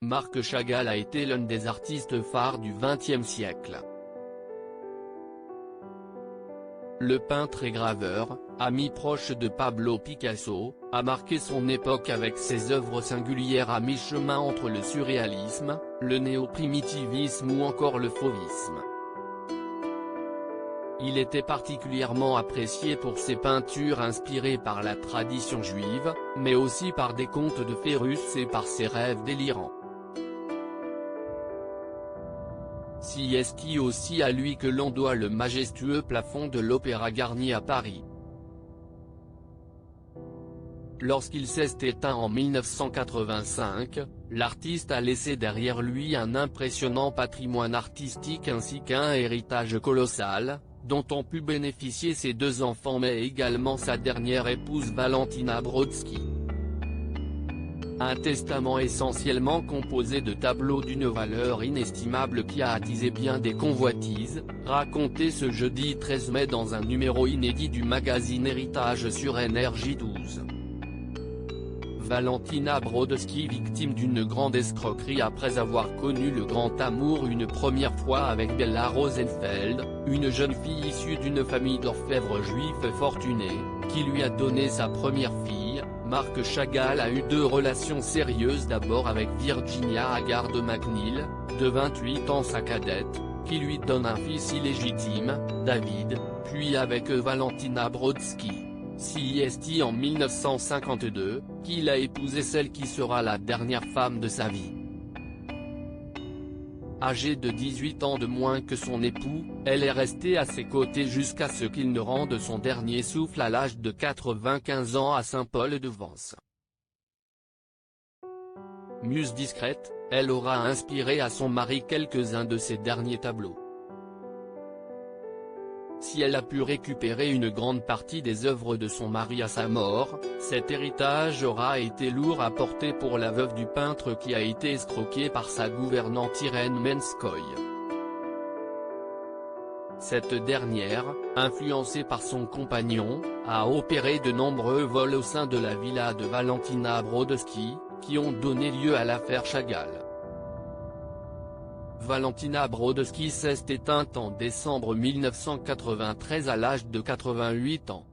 Marc Chagall a été l'un des artistes phares du XXe siècle. Le peintre et graveur, ami proche de Pablo Picasso, a marqué son époque avec ses œuvres singulières à mi-chemin entre le surréalisme, le néo-primitivisme ou encore le fauvisme. Il était particulièrement apprécié pour ses peintures inspirées par la tradition juive, mais aussi par des contes de fées russes et par ses rêves délirants. C'est aussi à lui que l'on doit le majestueux plafond de l'Opéra Garnier à Paris. Lorsqu'il s'est éteint en 1985, l'artiste a laissé derrière lui un impressionnant patrimoine artistique ainsi qu'un héritage colossal, dont ont pu bénéficier ses deux enfants mais également sa dernière épouse Valentina Brodsky. Un testament essentiellement composé de tableaux d'une valeur inestimable qui a attisé bien des convoitises, raconté ce jeudi 13 mai dans un numéro inédit du magazine Héritage sur NRJ12. Valentina Brodsky, victime d'une grande escroquerie après avoir connu le grand amour une première fois avec Bella Rosenfeld, une jeune fille issue d'une famille d'orfèvres juifs fortunés, qui lui a donné sa première fille. Marc Chagall a eu deux relations sérieuses, d'abord avec Virginia Haggard McNeil, de 28 ans sa cadette, qui lui donne un fils illégitime, David, puis avec Valentina Brodsky, c'est en 1952, qu'il a épousé celle qui sera la dernière femme de sa vie. Âgée de 18 ans de moins que son époux, elle est restée à ses côtés jusqu'à ce qu'il ne rende son dernier souffle à l'âge de 95 ans à Saint-Paul-de-Vence. Muse discrète, elle aura inspiré à son mari quelques-uns de ses derniers tableaux. Si elle a pu récupérer une grande partie des œuvres de son mari à sa mort, cet héritage aura été lourd à porter pour la veuve du peintre qui a été escroquée par sa gouvernante Irène Menskoï. Cette dernière, influencée par son compagnon, a opéré de nombreux vols au sein de la villa de Valentina Brodsky, qui ont donné lieu à l'affaire Chagall. Valentina Brodsky s'est éteinte en décembre 1993 à l'âge de 88 ans.